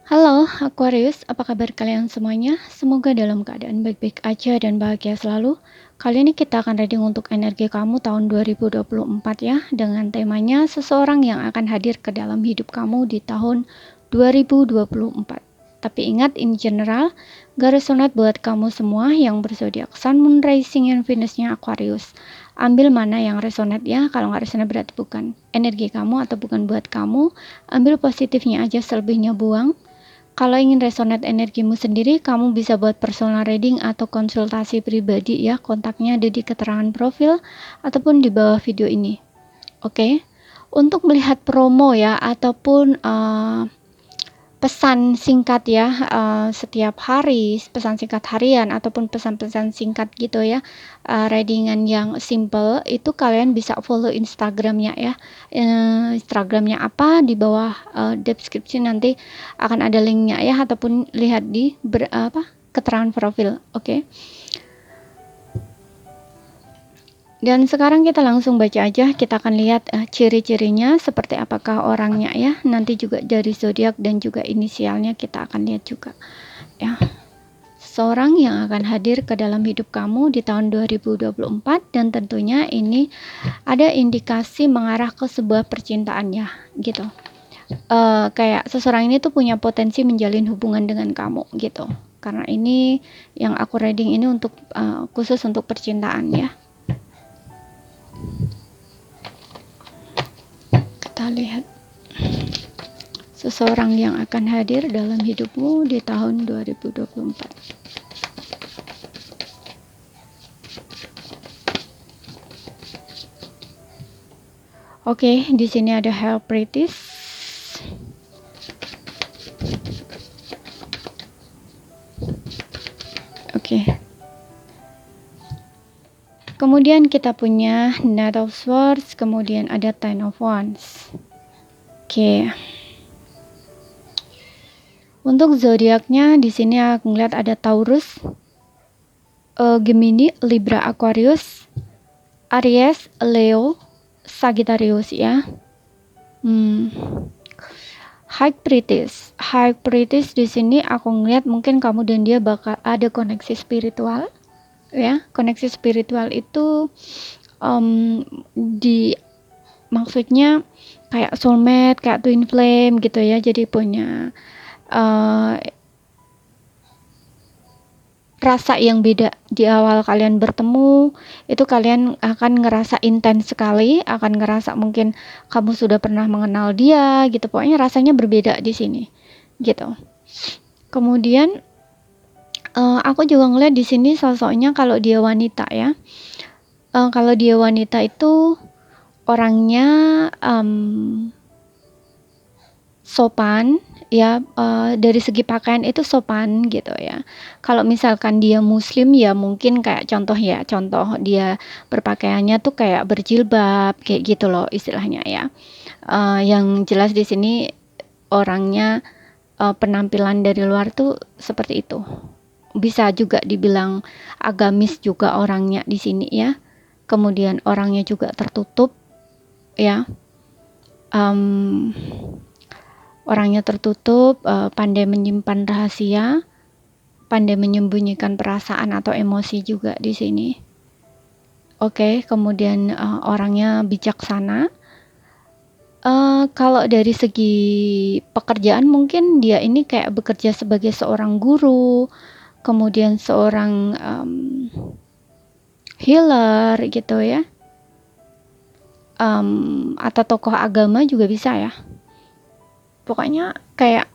Halo Aquarius, apa kabar kalian semuanya? Semoga dalam keadaan baik-baik aja dan bahagia selalu. Kali ini kita akan reading untuk energi kamu tahun 2024 ya, dengan temanya seseorang yang akan hadir ke dalam hidup kamu di tahun 2024. Tapi ingat, in general, gak resonate buat kamu semua yang berzodiak Sun, Moon, Rising, and Venus-nya Aquarius. Ambil mana yang resonate ya, kalau nggak resonate berarti bukan energi kamu atau bukan buat kamu. Ambil positifnya aja, selebihnya buang. Kalau ingin resonate energimu sendiri, kamu bisa buat personal reading atau konsultasi pribadi ya. Kontaknya ada di keterangan profil ataupun di bawah video ini. Oke. Untuk melihat promo ya ataupun pesan singkat ya, setiap hari, pesan singkat harian ataupun pesan-pesan singkat gitu ya, readingan yang simple, itu kalian bisa follow Instagramnya ya. Instagramnya apa, di bawah deskripsi nanti akan ada linknya ya, ataupun lihat di keterangan profil. Oke. Dan sekarang kita langsung baca aja, kita akan lihat ciri-cirinya seperti apakah orangnya ya. Nanti juga dari zodiak dan juga inisialnya kita akan lihat juga ya. Seorang yang akan hadir ke dalam hidup kamu di tahun 2024, dan tentunya ini ada indikasi mengarah ke sebuah percintaan ya gitu. Kayak seseorang ini tuh punya potensi menjalin hubungan dengan kamu gitu. Karena ini yang aku reading ini untuk khusus untuk percintaan ya. Kita lihat seseorang yang akan hadir dalam hidupmu di tahun 2024. Oke, di sini ada Hell British. Oke. Kemudian kita punya Knight of Swords, kemudian ada Ten of Wands. Oke. Untuk zodiaknya di sini aku ngeliat ada Taurus, Gemini, Libra, Aquarius, Aries, Leo, Sagittarius ya. High British di sini aku ngeliat mungkin kamu dan dia bakal ada koneksi spiritual ya. Koneksi spiritual itu maksudnya kayak soulmate, kayak twin flame gitu ya. Jadi punya rasa yang beda di awal kalian bertemu, itu kalian akan ngerasa intens sekali, akan ngerasa mungkin kamu sudah pernah mengenal dia gitu. Pokoknya rasanya berbeda di sini gitu. Kemudian aku juga ngeliat di sini sosoknya kalau dia wanita ya. Kalau dia wanita itu orangnya sopan ya, dari segi pakaian itu sopan gitu ya. Kalau misalkan dia muslim ya mungkin kayak contoh dia berpakaiannya tuh kayak berjilbab kayak gitu loh istilahnya ya. Yang jelas di sini orangnya penampilan dari luar tuh seperti itu. Bisa juga dibilang agamis juga orangnya di sini ya. Kemudian orangnya juga tertutup ya. Orangnya tertutup, pandai menyimpan rahasia, pandai menyembunyikan perasaan atau emosi juga di sini. Oke, kemudian orangnya bijaksana. Kalau dari segi pekerjaan mungkin dia ini kayak bekerja sebagai seorang guru, kemudian seorang healer gitu ya, atau tokoh agama juga bisa ya. Pokoknya kayak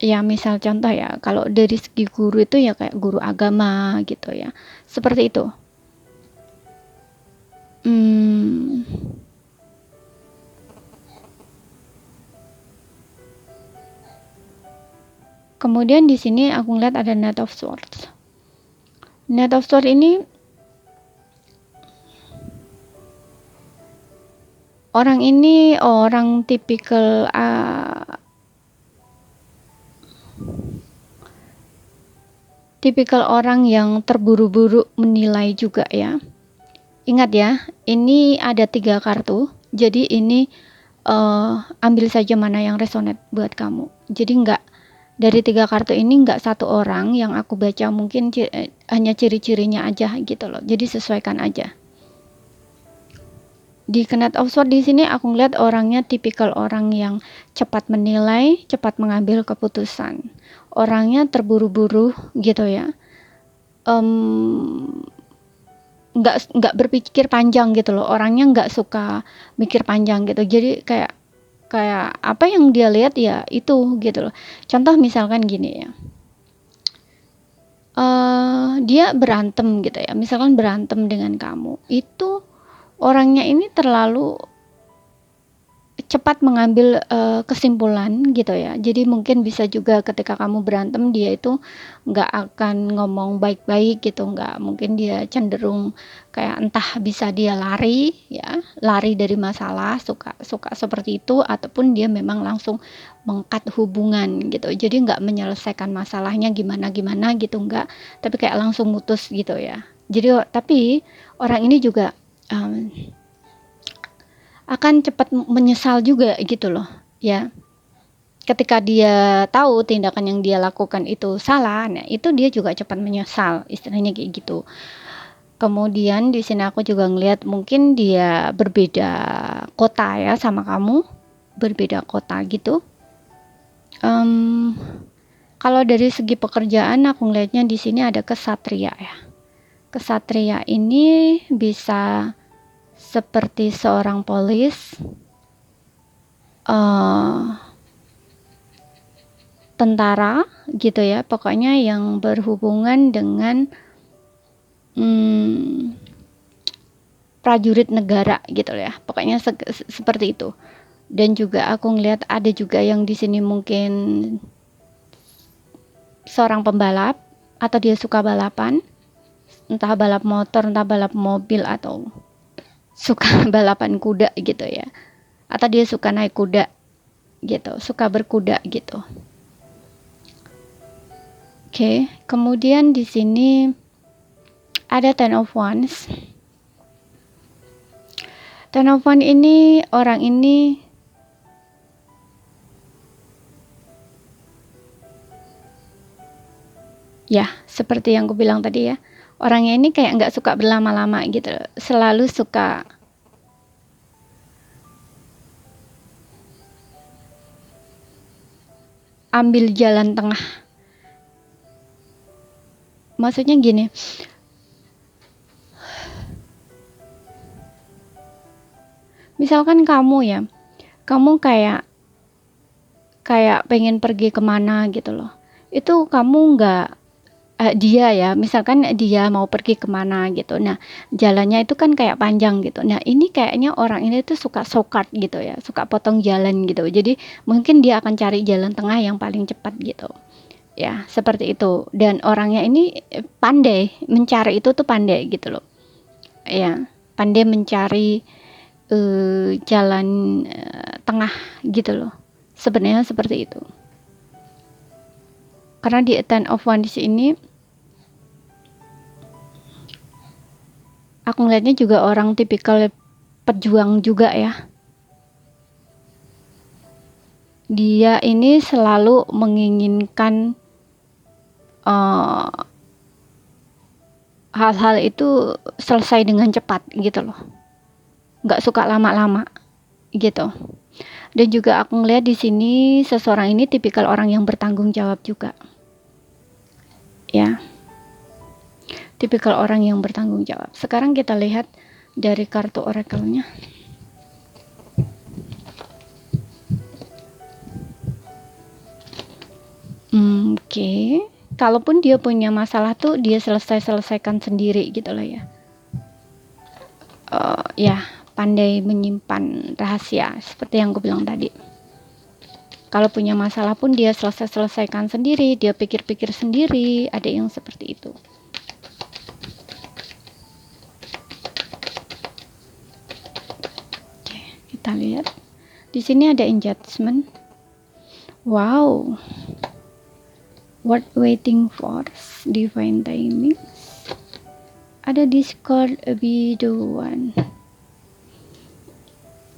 ya misal contoh ya, kalau dari segi guru itu ya kayak guru agama gitu ya, seperti itu. Kemudian di sini aku ngeliat ada Knight of Swords. Knight of Swords ini orang tipikal orang yang terburu-buru menilai juga ya. Ingat ya, ini ada 3 kartu, jadi ini ambil saja mana yang resonate buat kamu. Jadi Dari 3 kartu ini nggak satu orang yang aku baca, mungkin hanya ciri-cirinya aja gitu loh. Jadi sesuaikan aja. Di Knight of Swords di sini aku ngeliat orangnya tipikal orang yang cepat menilai, cepat mengambil keputusan. Orangnya terburu-buru gitu ya. Nggak berpikir panjang gitu loh. Orangnya nggak suka mikir panjang gitu. Jadi kayak apa yang dia lihat ya itu gitu loh. Contoh misalkan gini ya. Dia berantem gitu ya. Misalkan berantem dengan kamu. Itu orangnya ini terlalu cepat mengambil kesimpulan gitu ya. Jadi mungkin bisa juga ketika kamu berantem dia itu nggak akan ngomong baik-baik gitu, nggak, mungkin dia cenderung kayak entah bisa dia lari ya, lari dari masalah, suka seperti itu, ataupun dia memang langsung mengkat hubungan gitu. Jadi nggak menyelesaikan masalahnya gimana gitu, nggak, tapi kayak langsung mutus gitu ya. Jadi tapi orang ini juga akan cepat menyesal juga gitu loh ya, ketika dia tahu tindakan yang dia lakukan itu salah. Nah itu dia juga cepat menyesal, istilahnya kayak gitu. Kemudian di sini aku juga ngelihat mungkin dia berbeda kota ya sama kamu, berbeda kota gitu. Kalau dari segi pekerjaan aku ngelihatnya di sini ada kesatria ya. Kesatria ini bisa seperti seorang polis, tentara gitu ya, pokoknya yang berhubungan dengan prajurit negara gitu ya, pokoknya seperti itu. Dan juga aku ngelihat ada juga yang di sini mungkin seorang pembalap, atau dia suka balapan, entah balap motor, entah balap mobil, atau suka balapan kuda gitu ya, atau dia suka naik kuda gitu, suka berkuda gitu. Oke, kemudian di sini ada Ten of Wands. Ten of Wands ini, orang ini ya seperti yang aku bilang tadi ya, orangnya ini kayak nggak suka berlama-lama gitu, selalu suka ambil jalan tengah. Maksudnya gini, misalkan kamu ya, kamu kayak pengen pergi kemana gitu loh, itu kamu nggak, dia ya, misalkan dia mau pergi kemana gitu, nah jalannya itu kan kayak panjang gitu, nah ini kayaknya orang ini tuh suka shortcut gitu ya, suka potong jalan gitu, jadi mungkin dia akan cari jalan tengah yang paling cepat gitu ya, seperti itu. Dan orangnya ini pandai mencari itu tuh, pandai gitu loh ya, pandai mencari jalan tengah gitu loh, sebenarnya seperti itu. Karena di Ten of Wands ini aku ngeliatnya juga orang tipikal pejuang juga ya. Dia ini selalu menginginkan hal-hal itu selesai dengan cepat gitu loh, nggak suka lama-lama gitu. Dan juga aku ngeliat di sini seseorang ini tipikal orang yang bertanggung jawab juga ya, tipikal orang yang bertanggung jawab. Sekarang kita lihat dari kartu oracle-nya. Oke. Kalaupun dia punya masalah tuh dia selesaikan sendiri gitu loh ya. Ya, pandai menyimpan rahasia seperti yang gue bilang tadi. Kalau punya masalah pun dia selesaikan sendiri, dia pikir-pikir sendiri, ada yang seperti itu. Oke, kita lihat. Di sini ada Judgment. Wow. What waiting for? Divine timing. Ada Discord video one.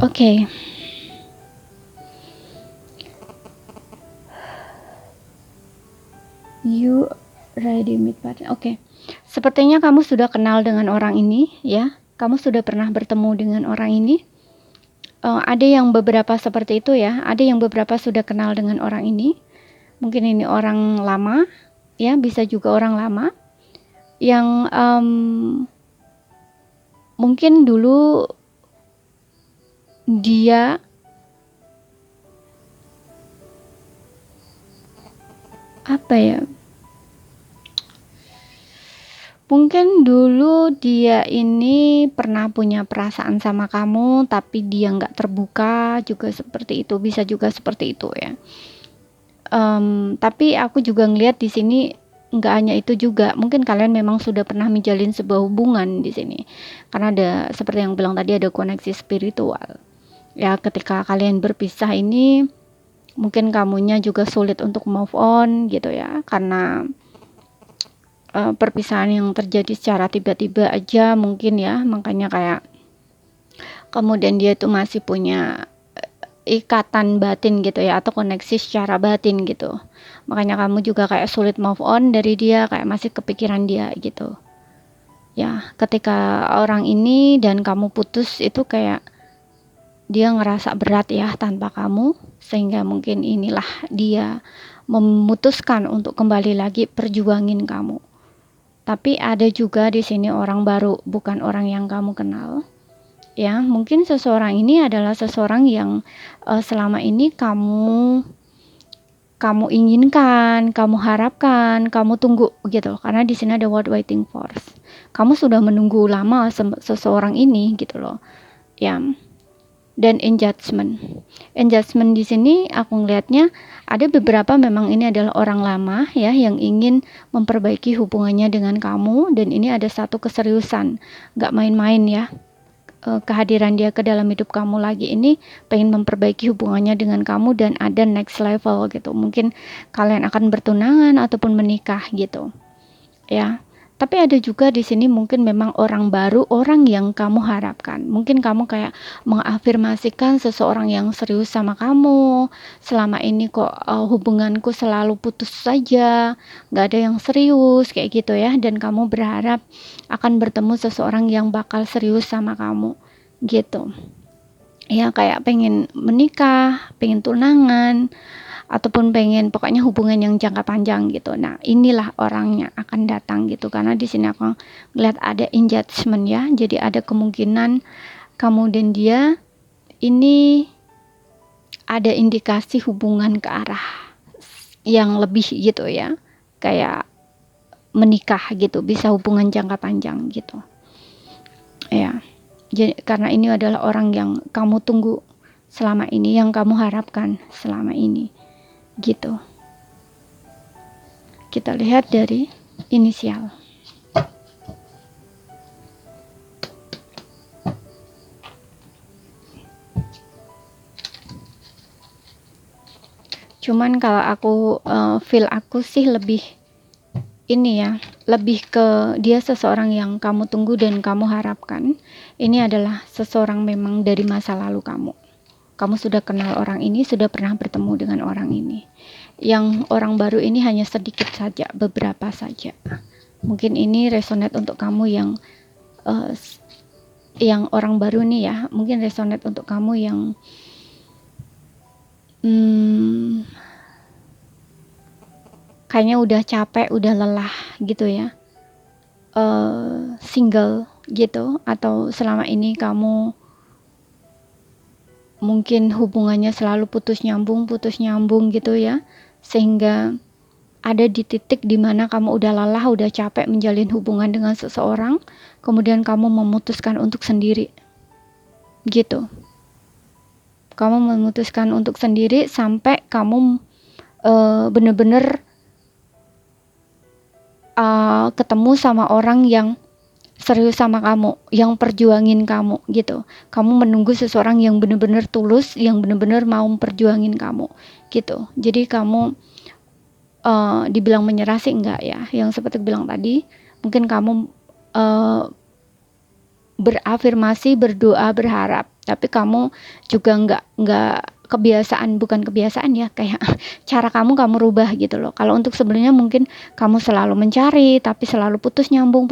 Oke. You ready meet partner. Oke. Sepertinya kamu sudah kenal dengan orang ini ya. Kamu sudah pernah bertemu dengan orang ini. Ada yang beberapa seperti itu ya. Ada yang beberapa sudah kenal dengan orang ini. Mungkin ini orang lama ya, bisa juga orang lama yang mungkin dulu dia apa ya, mungkin dulu dia ini pernah punya perasaan sama kamu tapi dia nggak terbuka, juga seperti itu, bisa juga seperti itu ya. Tapi aku juga ngelihat di sini nggak hanya itu juga, mungkin kalian memang sudah pernah menjalin sebuah hubungan di sini, karena ada seperti yang bilang tadi, ada koneksi spiritual ya. Ketika kalian berpisah ini mungkin kamunya juga sulit untuk move on gitu ya, karena perpisahan yang terjadi secara tiba-tiba aja mungkin ya, makanya kayak kemudian dia itu masih punya ikatan batin gitu ya, atau koneksi secara batin gitu, makanya kamu juga kayak sulit move on dari dia, kayak masih kepikiran dia gitu ya. Ketika orang ini dan kamu putus itu kayak dia ngerasa berat ya tanpa kamu, sehingga mungkin inilah dia memutuskan untuk kembali lagi perjuangin kamu. Tapi ada juga di sini orang baru, bukan orang yang kamu kenal. Ya, mungkin seseorang ini adalah seseorang yang selama ini kamu inginkan, kamu harapkan, kamu tunggu gitu. Karena di sini ada word waiting for. Kamu sudah menunggu lama seseorang ini gitu loh. Ya. Dan engagement di sini aku ngelihatnya ada beberapa, memang ini adalah orang lama ya yang ingin memperbaiki hubungannya dengan kamu, dan ini ada satu keseriusan, nggak main-main ya. Kehadiran dia ke dalam hidup kamu lagi ini pengen memperbaiki hubungannya dengan kamu, dan ada next level gitu, mungkin kalian akan bertunangan ataupun menikah gitu ya. Tapi ada juga di sini mungkin memang orang baru, orang yang kamu harapkan. Mungkin kamu kayak mengafirmasikan seseorang yang serius sama kamu. Selama ini kok hubunganku selalu putus saja, nggak ada yang serius kayak gitu ya. Dan kamu berharap akan bertemu seseorang yang bakal serius sama kamu gitu. Ya kayak pengen menikah, pengen tunangan, ataupun pengen pokoknya hubungan yang jangka panjang gitu. Nah, inilah orangnya akan datang gitu, karena di sini aku lihat ada engagement ya. Jadi ada kemungkinan kamu dan dia ini ada indikasi hubungan ke arah yang lebih gitu ya. Kayak menikah gitu, bisa hubungan jangka panjang gitu. Ya. Jadi karena ini adalah orang yang kamu tunggu selama ini, yang kamu harapkan selama ini. Gitu. Kita lihat dari inisial. Cuman kalau aku feel aku sih lebih ini ya, lebih ke dia seseorang yang kamu tunggu dan kamu harapkan. Ini adalah seseorang memang dari masa lalu kamu. Kamu sudah kenal orang ini, sudah pernah bertemu dengan orang ini. Yang orang baru ini hanya sedikit saja, beberapa saja. Mungkin ini resonate untuk kamu yang orang baru nih ya. Mungkin resonate untuk kamu yang kayaknya udah capek, udah lelah gitu ya. Single gitu, atau selama ini kamu mungkin hubungannya selalu putus nyambung gitu ya, sehingga ada di titik dimana kamu udah lelah, udah capek menjalin hubungan dengan seseorang, kemudian kamu memutuskan untuk sendiri gitu. Kamu memutuskan untuk sendiri sampai kamu bener-bener ketemu sama orang yang serius sama kamu, yang perjuangin kamu gitu. Kamu menunggu seseorang yang benar-benar tulus, yang benar-benar mau perjuangin kamu gitu. Jadi kamu dibilang menyerah sih enggak ya, yang seperti bilang tadi, mungkin kamu berafirmasi, berdoa, berharap, tapi kamu juga enggak kebiasaan, bukan kebiasaan ya, kayak cara kamu rubah gitu loh. Kalau untuk sebelumnya mungkin kamu selalu mencari tapi selalu putus nyambung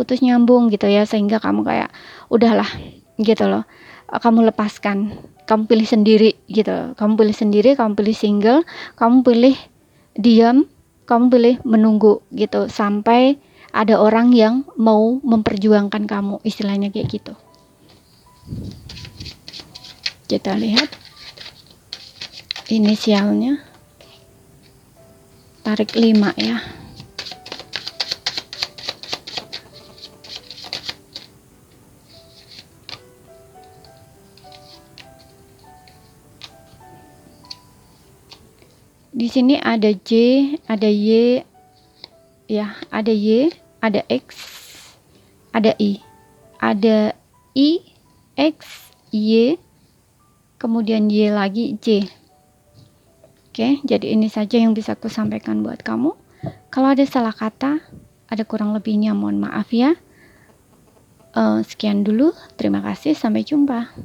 gitu ya, sehingga kamu kayak udahlah gitu loh. Kamu lepaskan, kamu pilih sendiri gitu loh. Kamu pilih single, kamu pilih diam, kamu pilih menunggu gitu sampai ada orang yang mau memperjuangkan kamu, istilahnya kayak gitu. Kita lihat inisialnya, tarik 5 ya. Di sini ada J, ada Y, ya, ada Y, ada X, ada I, ada I, X, Y, kemudian Y lagi, J. Oke, jadi ini saja yang bisa aku sampaikan buat kamu. Kalau ada salah kata, ada kurang lebihnya, mohon maaf ya. Sekian dulu, terima kasih, sampai jumpa.